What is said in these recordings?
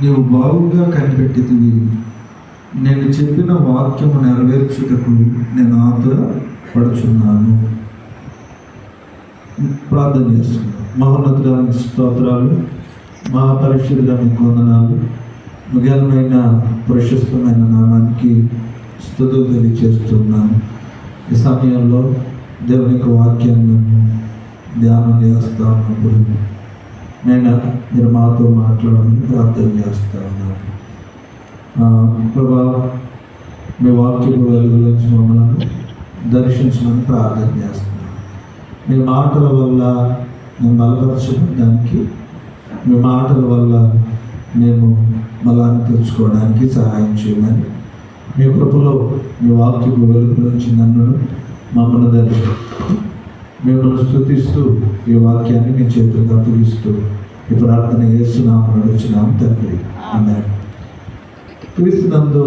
నీవు బాగుగా కనిపెట్టితివి, నేను చెప్పిన వాక్యము నెరవేర్చుటకు నేను ఆతురపడుచున్నాను. ప్రార్థన చేస్తున్నాను. మహోన్నతుడానికి స్తోత్రాలు, మహాపరిశుద్ధుడానికి వందనాలు, మృగమైన ప్రశస్తమైన నామానికి స్తుతులు తెలియజేస్తున్నాను. ఈ సమయంలో దేవుని యొక్క వాక్యాన్ని ధ్యానం చేస్తా ఉన్నప్పుడు మీరు మాతో మాట్లాడమని ప్రార్థన చేస్తా ఉన్నాను. ప్రభా, మీ వాక్యపు వెలుగులోంచి మమ్మల్ని దర్శించమని ప్రార్థన చేస్తున్నాను. మీ మాటల వల్ల మేము బలపరచడానికి, మీ మాటల వల్ల మేము బలాన్ని తెచ్చుకోవడానికి సహాయం చేయమని, మీ కృపలో మీ వాక్యపు వెలుగులోంచి మమ్మల్ని దర్శించు. మిమ్మల్ని స్తుతిస్తూ ఈ వాక్యాన్ని మీ చేతులకు అప్పగిస్తూ ఈ ప్రార్థన చేస్తున్నాము, నడుచున్నాము తండ్రి. అన్నాడు. క్రీస్తునందు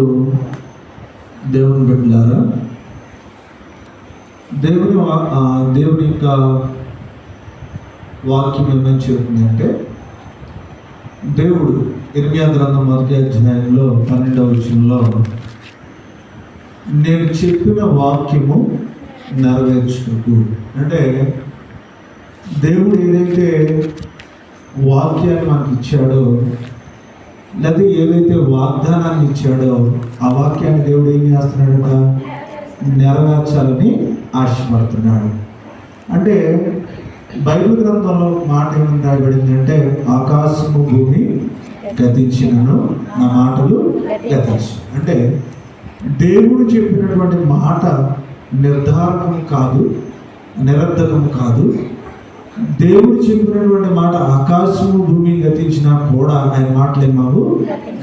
దేవుని బిడ్డలారా, దేవుని యొక్క వాక్యం ఏమని చెబుతుందంటే, దేవుడు ఇర్మియా గ్రంథం 1వ అధ్యాయంలో 12వ వచనంలో నేను చెప్పిన వాక్యము నెరవేర్చుటకు, అంటే దేవుడు ఏదైతే వాక్యాన్ని మనకి ఇచ్చాడో, లేదా ఏదైతే వాగ్దానాన్ని ఇచ్చాడో ఆ వాక్యాన్ని దేవుడు ఏం చేస్తున్నాడట, నెరవేర్చాలని ఆశపడుతున్నాడు. అంటే బైబిల్ గ్రంథంలో మాట ఏమని రాయబడింది అంటే, ఆకాశము భూమి గతించినను నా మాటలు గతించు. అంటే దేవుడు చెప్పినటువంటి మాట నిర్ధారకం కాదు, నిరర్ధకం కాదు. దేవుడు చెప్పినటువంటి మాట ఆకాశము భూమి గతించినా కూడా ఆయన మాటలు ఏమావు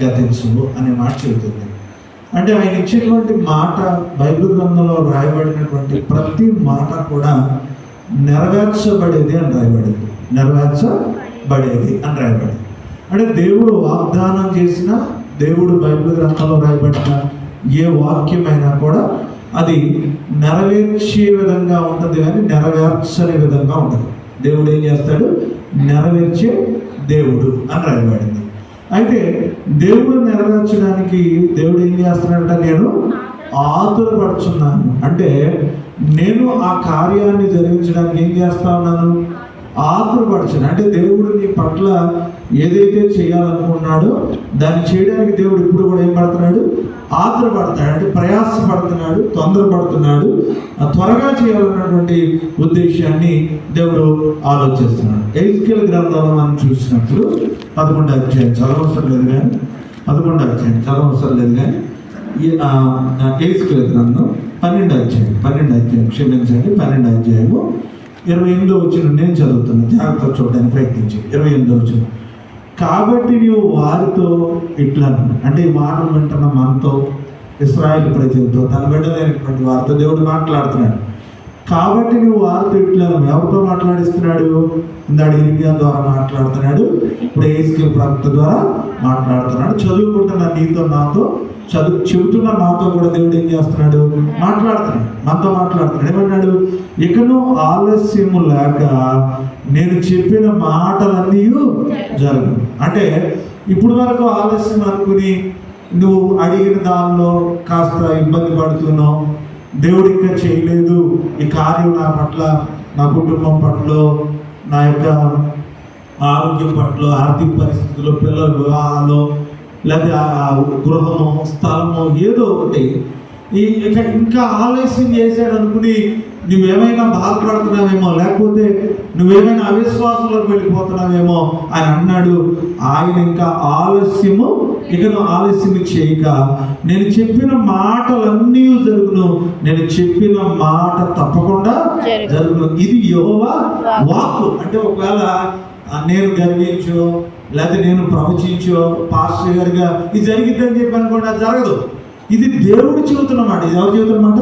గతించవు అనే మాట చెబుతుంది. అంటే ఆయన ఇచ్చినటువంటి మాట, బైబిల్ గ్రంథంలో రాయబడినటువంటి ప్రతి మాట కూడా నెరవేర్చబడేది అని రాయబడింది. నెరవేర్చబడేది అని రాయబడింది. అంటే దేవుడు వాగ్దానం చేసిన, దేవుడు బైబిల్ గ్రంథంలో రాయబడిన ఏ వాక్యమైనా కూడా అది నెరవేర్చే విధంగా ఉంటుంది, కానీ నెరవేర్చని విధంగా ఉంటుంది. దేవుడు ఏం చేస్తాడు, నెరవేర్చే దేవుడు అని రాయబడింది. అయితే దేవుడు నెరవేర్చడానికి దేవుడు ఏం చేస్తున్నాడంటే, నేను ఆతురపడుచున్నాను. అంటే నేను ఆ కార్యాన్ని జరిగించడానికి ఏం చేస్తా ఉన్నాను, ఆతురపడుచున్నాను. అంటే దేవుడు నీ పట్ల ఏదైతే చేయాలనుకున్నాడో దాన్ని చేయడానికి దేవుడు ఇప్పుడు కూడా ఏం పడుతున్నాడు, ఆతురపడుతున్నాడు. అంటే ప్రయాసపడుతున్నాడు, తొందరపడుతున్నాడు. త్వరగా చేయాలన్నటువంటి ఉద్దేశాన్ని దేవుడు ఆలోచిస్తున్నాడు. ఎహెజ్కేలు గ్రంథంలో మనం చూసినప్పుడు 11వ అధ్యాయం చదవవసరం లేదు కానీ, 11వ అధ్యాయం చదవవసరం లేదు కానీ, ఎహెజ్కేలు గ్రంథం 12వ అధ్యాయం క్షమించండి, 12వ అధ్యాయము 28వ వచనం నేను చదువుతున్నాను. జాగ్రత్త చూడడానికి ప్రయత్నించి 28వ వచనం. కాబట్టి నీవు వారితో ఇట్లా, అంటే ఈ మాటలు వింటున్న మనతో, ఇశ్రాయేలు ప్రజలతో, తన బిడ్డలైనటువంటి వారితో దేవుడు మాట్లాడుతున్నాడు. కాబట్టి నువ్వు వారితో ఇట్లా, ఎవరితో మాట్లాడిస్తున్నాడు, ఇందాడు ఇర్మియా ద్వారా మాట్లాడుతున్నాడు, ఇప్పుడు ఎహెజ్కేలు ప్రవక్త ద్వారా మాట్లాడుతున్నాడు. చదువుకుంటున్న నీతో, నాతో, చెబుతున్న నాతో కూడా దేవుడు ఏం చేస్తున్నాడు, మాట్లాడుతున్నాడు, మనతో మాట్లాడుతున్నాడు. ఏమన్నాడు, ఇకను ఆలస్యము లేక నేను చెప్పిన మాటలన్నీ జరుగు. అంటే ఇప్పుడు వరకు ఆలస్యం అనుకుని నువ్వు అడిగిన దానిలో కాస్త ఇబ్బంది పడుతున్నావు, దేవుడు ఇంకా చేయలేదు ఈ కార్యం నా పట్ల, నా కుటుంబం పట్ల, నా యొక్క ఆరోగ్యం పట్ల, ఆర్థిక పరిస్థితుల్లో, పిల్లల వివాహాలు, లేదా గృహము, స్థలము, ఏదో ఒకటి ఇంకా ఆలస్యం చేశాడు అనుకుని నువ్వేమైనా బాధపడుతున్నావేమో, లేకపోతే నువ్వేమైనా అవిశ్వాసంలోకి వెళ్ళిపోతున్నావేమో అని అన్నాడు. ఆయన ఇంకా ఆలస్యం చేయక నేను చెప్పిన మాటలన్నీ జరుగును, నేను చెప్పిన మాట తప్పకుండా జరుగును. ఇది యెహోవా వాక్కు. అంటే ఒకవేళ నేను గర్వించో, లేకపోతే నేను ప్రవచించో, పాస్టర్ గారిగా ఇది జరిగిద్దని చెప్పి అనుకోండి, అది జరగదు. ఇది దేవుడు చెబుతున్న మాట. ఇది ఎవరు చెబుతున్న మాట?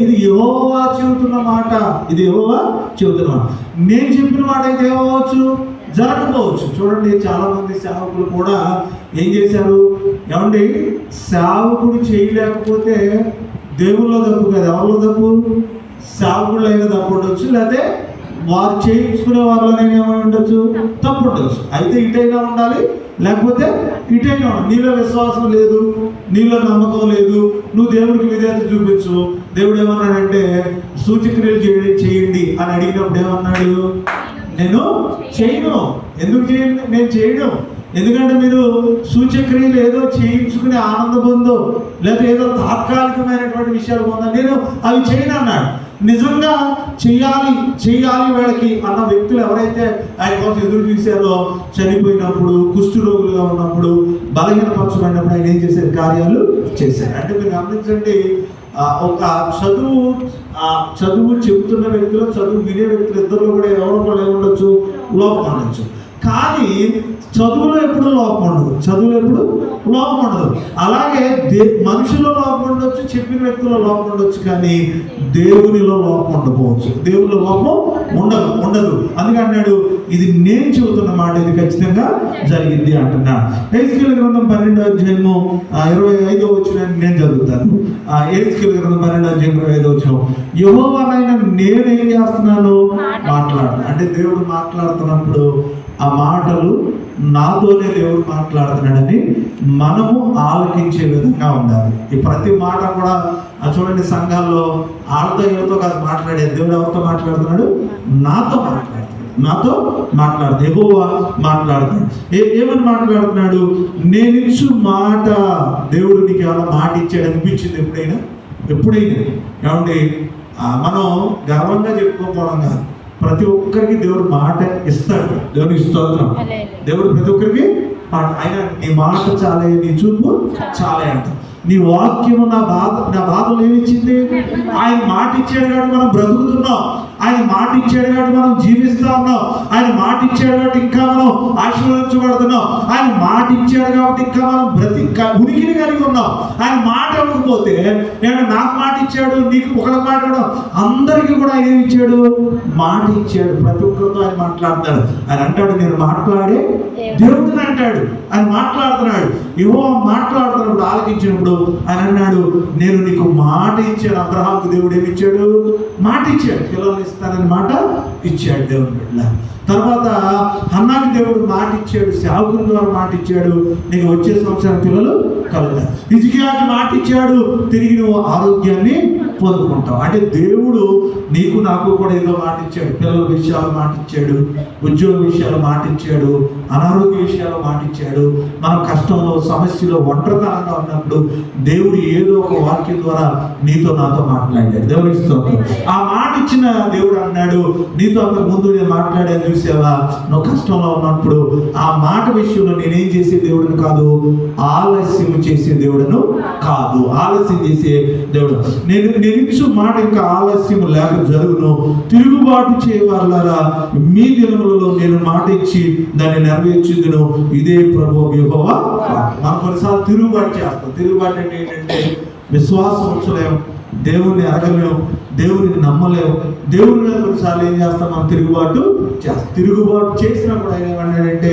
ఇది యెహోవా చెబుతున్న మాట. ఇది యెహోవా చెబుతున్న మాట. నేను చెప్పిన మాట అయితే ఏమవచ్చు, జరగకపోవచ్చు. చూడండి, చాలా మంది సేవకులు కూడా ఏం చేశారు, ఏమండి, సేవకుడు చేయలేకపోతే దేవుళ్ళో తప్పు కదా, ఎవరిలో తప్పు, సేవకుళ్ళు అయినా తప్పు ఉండొచ్చు, లేకపోతే వారు చేయించుకునే వాళ్ళనే ఏమై ఉండొచ్చు, తప్పు ఉండొచ్చు. అయితే ఇటైనా ఉండాలి, లేకపోతే ఇటైనా ఉండాలి. నీలో విశ్వాసం లేదు, నీలో నమ్మకం లేదు, నువ్వు దేవుడికి విధేయత చూపించు. దేవుడు ఏమన్నాడంటే సూచక్రియలు చేయండి అని అడిగినప్పుడు ఏమన్నాడు? నేను చేయను. ఎందుకు చేయండి? నేను చేయను. ఎందుకంటే మీరు సూచక్రియలు ఏదో చేయించుకునే ఆనంద పొందో, లేదా ఏదో తాత్కాలికమైనటువంటి విషయాలు పొందో, నేను అవి చేయను అన్నాడు. నిజంగా చెయ్యాలి వీళ్ళకి అన్న వ్యక్తులు ఎవరైతే ఆయన కోసం ఎదురు చూశారో, చనిపోయినప్పుడు, కుష్ఠరోగులుగా ఉన్నప్పుడు, బలహీనపరచబడినప్పుడు ఆయన ఏం చేశారు? కార్యాలు చేశారు. అంటే మీరు గమనించండి, ఒక చదువు చెబుతున్న వ్యక్తులు, చదువు వినే వ్యక్తులు ఇద్దరు కూడా ఎవరో కూడా ఏముండొచ్చు, లోపం ఉండొచ్చు. కానీ చదువులో ఎప్పుడు లోపం ఉండదు, చదువులో ఎప్పుడు లోపం ఉండదు. అలాగే మనుషుల్లో లోపం ఉండొచ్చు, చెప్పిన వ్యక్తుల్లో లోపం ఉండొచ్చు, కానీ దేవునిలో లోపం ఉండకపోవచ్చు. దేవునిలో లోపం ఉండదు. అందుకే అన్నాడు, ఇది నేను చెబుతున్న మాట, ఇది ఖచ్చితంగా జరిగింది అంటున్నాడు. ఎహెజ్కేలు గ్రంథం 12వ అధ్యాయము 25వ వచనాన్ని నేను చదువుతాను. ఎహెజ్కేలు గ్రంథం 12వ అధ్యాయం 25వ వచనం, యెహోవానైన నేనేం చేస్తున్నాను? మాట్లాడుతున్నాను. అంటే దేవుడు మాట్లాడుతున్నప్పుడు ఆ మాటలు నాతోనే దేవుడు మాట్లాడుతున్నాడని మనము ఆలోచించే విధంగా ఉండాలి. ఈ ప్రతి మాట కూడా చూడండి, సంఘాల్లో ఆళ్ళతో ఎవరితో కాదు మాట్లాడేది. దేవుడు ఎవరితో మాట్లాడుతున్నాడు? నాతో మాట్లాడుతున్నాడు. యెహోవా మాట్లాడుతున్నాడు. ఏమని మాట్లాడుతున్నాడు? నేను ఇచ్చు మాట. దేవుడు నీకు ఏమైనా మాట ఇచ్చాడు అనిపించింది ఎప్పుడైనా? ఏమండి, మనం గర్వంగా చెప్పుకోకపోవడం కాదు, ప్రతి ఒక్కరికి దేవుడు మాట ఇస్తాడు. దేవుడు ఇస్తున్నాం. దేవుడు ప్రతి ఒక్కరికి మాట. ఆయన నీ మాట చాలే, నీ చూపు చాలే అంట. నీ వాక్యము నా బాధలు ఏమిచ్చింది? ఆయన మాట ఇచ్చాడు కాబట్టి మనం బ్రతుకుతున్నాం. ఆయన మాట ఇచ్చాడు కాబట్టి మనం జీవిస్తూ ఉన్నాం. ఆయన మాట ఇచ్చాడు కాబట్టి ఇంకా మనం ఆశీర్వదించబడుతున్నాం. ఆయన మాట ఇచ్చాడు కాబట్టి ఇంకా మనం ఉనికిని కలిగి ఉన్నాం. ఆయన మాట ఇవ్వకపోతే, నేను నాకు మాట ఇచ్చాడు, నీకు ఒకళ్ళ మాట ఇవ్వడం, అందరికీ కూడా ఆయన ఏమి ఇచ్చాడు? మాట ఇచ్చాడు. ప్రతి ఒక్కరితో ఆయన మాట్లాడతాడు. ఆయన అంటాడు, నేను మాట్లాడే దేవుడిని అంటాడు. ఆయన మాట్లాడుతున్నాడు. యెహోవా మాట్లాడుతున్నప్పుడు, ఆలకించినప్పుడు ఆయన అన్నాడు, నేను నీకు మాట ఇచ్చాడు. అబ్రహాముకు దేవుడు ఏమి ఇచ్చాడు? మాట ఇచ్చాడు. పిల్లల్ని ఇస్తానని మాట ఇచ్చాడు దేవుడు బిడ్డ. తర్వాత హన్నాకి దేవుడు మాట ఇచ్చాడు, సేవకుల ద్వారా మాట ఇచ్చాడు, నీకు వచ్చే సంవత్సరం పిల్లలు కలుగుతారు. హిజ్కియాకి మాట ఇచ్చాడు, తిరిగి నువ్వు ఆరోగ్యాన్ని పొందుకుంటావు. అంటే దేవుడు నీకు నాకు కూడా ఏదో మాట ఇచ్చాడు. పిల్లల విషయాలు మాట ఇచ్చాడు, ఉద్యోగ విషయాలు మాట ఇచ్చాడు, అనారోగ్య విషయాలు మాట ఇచ్చాడు. మనం కష్టంలో, సమస్యలో, ఒంటరితనంగా ఉన్నప్పుడు దేవుడు ఏదో ఒక వాక్యం ద్వారా నీతో నాతో మాట్లాడాడు. దేవుడికి స్తోత్రం. ఆ మాట ఇచ్చిన దేవుడు అన్నాడు, నీతో అంతకు ముందు నేను మాట్లాడాను చూసావా? నువ్వు కష్టంలో ఉన్నప్పుడు ఆ మాట విషయంలో నేనేం చేసే దేవుడిని కాదు, ఆలస్యం చేసే దేవుడును కాదు. ఆలస్యం చేసే దేవుడు నేను ఇచ్చు మాట ఇంకా ఆలస్యం లేక జరుగును. తిరుగుబాటు చేయవాళ్ళారా, మీ దినములలో నేను మాట ఇచ్చి దాన్ని నెరవేర్చుదును. ఇదే ప్రభువు యెహోవా. మనం కొన్నిసార్లు తిరుగుబాటు చేస్తాం. తిరుగుబాటు అంటే ఏంటంటే, విశ్వాసం ఉంచలేము, దేవుణ్ణి అడగలేము, దేవుడిని నమ్మలేము. దేవుడి మీద కొన్నిసార్లు ఏం చేస్తాం? మనం తిరుగుబాటు చేసినప్పుడు ఆయన ఏమన్నాడంటే,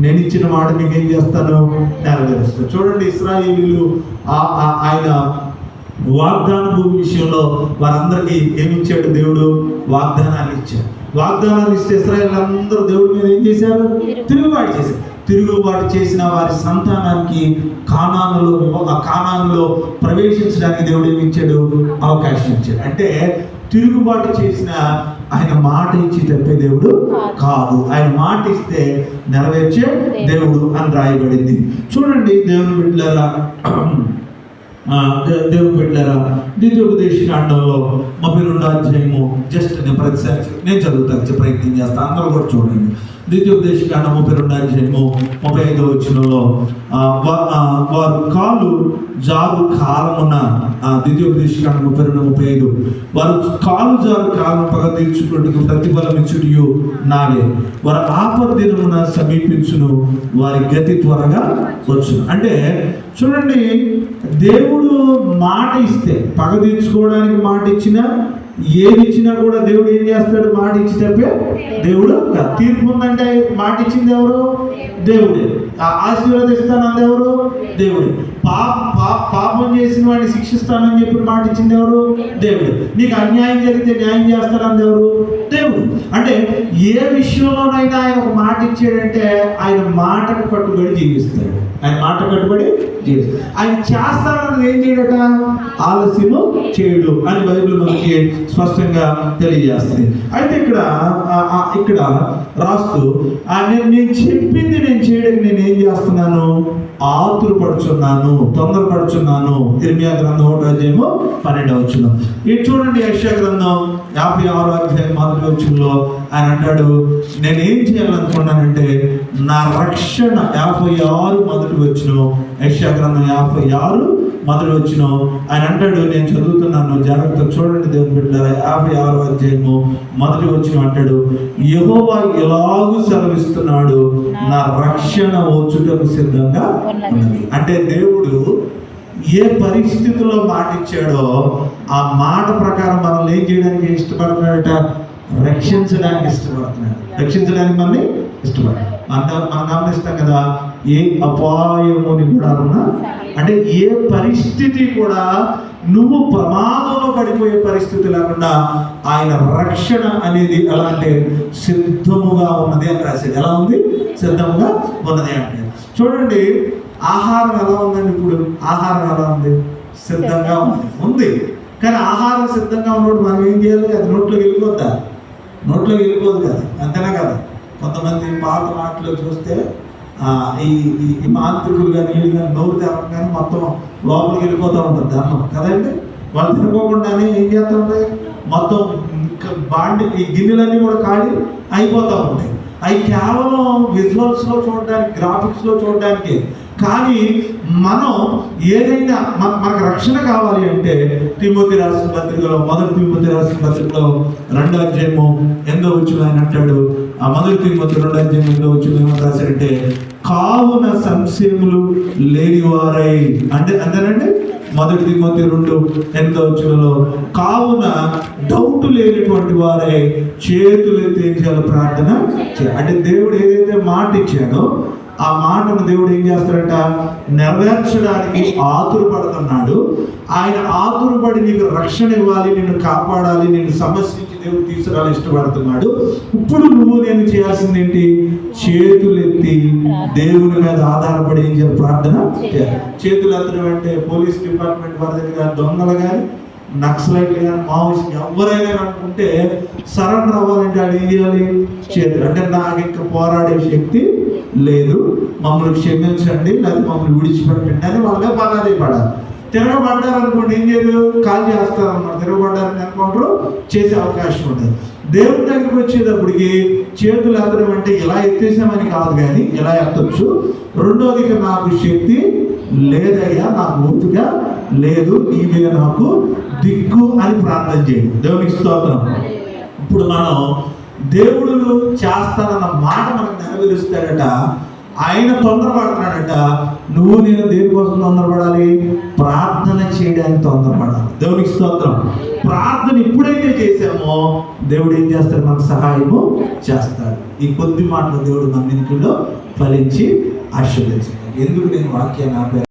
నేను ఇచ్చిన మాట మీకు ఏం చేస్తాను? నెరవేరుస్తాను. చూడండి, ఇశ్రాయేలీయులు ఆయన వాగ్దాన భూమి విషయంలో వారందరికీ ఏమిచ్చాడు? దేవుడు వాగ్దానాన్ని ఇచ్చాడు. వాగ్దానాన్ని ఇస్తే ఇశ్రాయేలు అందరూ దేవుడి మీద ఏం చేశారు? తిరుగుబాటు చేసిన వారి సంతానానికి కానానులో ప్రవేశించడానికి దేవుడు ఏమి ఇచ్చాడు? అవకాశం ఇచ్చాడు. అంటే తిరుగుబాటు చేసిన ఆయన మాట ఇచ్చి తప్పే దేవుడు కాదు. ఆయన మాట ఇస్తే నెరవేర్చే దేవుడు అని రాయబడింది. చూడండి దేవుని బిడ్డలారా, ద్వితీయోపదేశకాండంలో 32వ అధ్యాయము, జస్ట్ నేను చదువుతాను, ప్రయత్నం చేస్తాను, అందరూ కూడా చూడండి. ద్వితీయోపదేశకాండం 32వ అధ్యాయము 35వ వచనంలో, వారు కాలు జారు కాలమున, ద్వితీయోపదేశకాండం 32:35, వారు కాలు జారు కాలం పగ తీర్చుకున్నట్టుకు ప్రతిఫలం ఇచ్చుటయు నావే, వారి ఆపద దినమున సమీపించును, వారి గతి త్వరగా వచ్చును. అంటే చూడండి, దేవుడు మాట ఇస్తే, పగ తీర్చుకోవడానికి మాట ఇచ్చినా, ఏది ఇచ్చినా కూడా దేవుడు ఏం చేస్తాడు? మాట ఇచ్చి తప్పే దేవుడు కాదు. తీర్పు ఉందంటే మాట ఇచ్చింది ఎవరు? దేవుడే. ఆశీర్వదిస్తానన్నది ఎవరు? దేవుడే. పాపం చేసిన వాడిని శిక్షిస్తానని చెప్పి మాట ఇచ్చింది ఎవరు? దేవుడు. నీకు అన్యాయం జరిగితే న్యాయం చేస్తానన్నది ఎవరు? దేవుడు. అంటే ఏ విషయంలోనైనా ఆయన ఒక మాట ఇచ్చాడంటే ఆయన మాటకు కట్టుబడి జీవిస్తాడు. ఆయన మాట కట్టుబడి జీవిస్తాడు. ఆయన చేస్తానన్నది ఏం చేయడట? ఆలస్యము చేయడు అని బైబిల్ మనకి స్పష్టంగా తెలియజేస్తుంది. అయితే ఇక్కడ రాస్తూ నేను చెప్పింది నేను చేయడానికి నేను ఏం చేస్తున్నాను? ఆతురపడుచున్నాను, తొందరపడుచున్నాను. ఇర్మియా గ్రంథం 1:12. ఇది చూడండి, యెషయా గ్రంథం 56:1 ఆయన అంటాడు, నేనేం చేయాలనుకున్నానంటే నా రక్షణ 56:1 యెషయా గ్రంథం 56:1 ఆయన అంటాడు, నేను చదువుతున్నాను, జాగ్రత్త చూడండి దేవుని బిడ్డలారా. 56:1 అంటాడు, యెహోవా ఎలాగూ సెలవిస్తున్నాడు, నా రక్షణ వచ్చుటకు సిద్ధంగా ఉన్నది. అంటే దేవుడు ఏ పరిస్థితిలో మాట ఇచ్చాడో ఆ మాట ప్రకారం మనల్ని ఏం చేయడానికి ఇష్టపడుతున్నాడట? రక్షించడానికి ఇష్టపడుతున్నాడు. రక్షించడానికి మనల్ని ఇష్టపడతాడు. మనం గమనిస్తాం కదా, ఏ అపాయముని కూడా ఉన్నా, అంటే ఏ పరిస్థితి కూడా నువ్వు ప్రమాదంలో పడిపోయే పరిస్థితి లేకుండా ఆయన రక్షణ అనేది ఎలా అంటే సిద్ధముగా ఉన్నది అని రాసేది. ఎలా ఉంది? సిద్ధముగా ఉన్నది అంటే. చూడండి, ఆహారం ఎలా ఉందండి? ఇప్పుడు ఆహారం ఎలా ఉంది? సిద్ధంగా ఉంది. కానీ ఆహారం సిద్ధంగా ఉన్నప్పుడు మనం ఏం చేయాలి? అది నోట్లోకి వెళ్ళిపోద్దా? నోట్లోకి వెళ్ళిపోదు కదా, అంతేనా కదా. కొంతమంది పాత మాటలో చూస్తే ఈ మాంత్రికులు కానీ వీళ్ళు కానీ నోరు తెరవడం కానీ మొత్తం లోపలికి వెళ్ళిపోతూ ఉంటుంది అన్నం కదండి. వాళ్ళు తినకోకుండానే ఏం చేస్తూ ఉంటాయి? మొత్తం ఈ గిన్నెలన్నీ కూడా ఖాళీ అయిపోతూ ఉంటాయి. అవి కేవలం విజువల్స్లో చూడడానికి, గ్రాఫిక్స్లో చూడడానికి. కానీ మనం ఏదైనా మనకు రక్షణ కావాలి అంటే తిమోతి రాసిన పత్రికలో, 1 తిమోతి రాసిన పత్రికలో 2:8 ఆయన అంటాడు, ఆ 1 తిమోతి 2:8 ఏమో రాశారంటే, కావున సంశయములు లేనివారై అంటే అంతేనండి. 1 తిమోతి 2:8 కావున డౌట్ లేనిటువంటి వారై చేతులెత్తి ఏం చేయాలి? ప్రార్థన చేయాలి. అంటే దేవుడు ఏదైతే మాట ఇచ్చాడో ఆ మాటను దేవుడు ఏం చేస్తాడంట? నెరవేర్చడానికి ఆతురపడుతున్నాడు. ఆయన ఆతురపడి నీకు రక్షణ ఇవ్వాలి, నిన్ను కాపాడాలి, నిన్ను సమస్య నుంచి దేవుడు తీసుకురావాలి ఇష్టపడుతున్నాడు. ఇప్పుడు నువ్వు నేను చేయాల్సింది ఏంటి? చేతులెత్తి దేవుని మీద ఆధారపడి ఏం చేయాలి? ప్రార్థన చేయాలి. చేతులు ఎత్తడం అంటే పోలీస్ డిపార్ట్మెంట్ వారి దగ్గర దొంగలు కానీ, నక్సలైట్లు కానీ, మావోయిస్ట్ ఎవరైనా అనుకుంటే సరెండర్ అవ్వాలంటే అది ఏం చేయాలి? చేతులు. అంటే నాకు ఇంకా పోరాడే శక్తి లేదు, మమ్మల్ని క్షమించండి, లేకపోతే మమ్మల్ని విడిచిపెట్టండి అని వాళ్ళే పడాలి. తిరగబడ్డారు అనుకోండి, ఏం చేయరు? కాల్ చేస్తారు అన్నమాట. తిరగబడ్డారని ఎన్కౌంటర్ చేసే అవకాశం ఉంటుంది. దేవుడి దగ్గరికి వచ్చేటప్పటికి చేతులు ఎత్తడం అంటే ఇలా ఎత్తేసామని కాదు, కానీ ఇలా ఎత్తొచ్చు. రెండోదిగా నాకు శక్తి లేదయ్యా, నాకు ఓపిక లేదు, నీవే నాకు దిక్కు అని ప్రార్థన చేయండి. దేవునికి స్తోత్రం. ఇప్పుడు మనం దేవుడు చేస్తానన్న మాట మనకు నెరవేరుస్తాడట. ఆయన తొందరపడుతున్నాడట. నువ్వు నేను దేనికోసం తొందరపడాలి? ప్రార్థన చేయడానికి తొందరపడాలి. దేవునికి స్తోత్రం. ప్రార్థన ఎప్పుడైతే చేసామో దేవుడు ఏం చేస్తాడు? మనకు సహాయము చేస్తాడు. ఈ కొద్ది మాటలు దేవుడు మన వెనుకలో ఫలించి ఆశీర్వదించాడు. ఎందుకు నేను వాక్యాన్ని ఆపాను?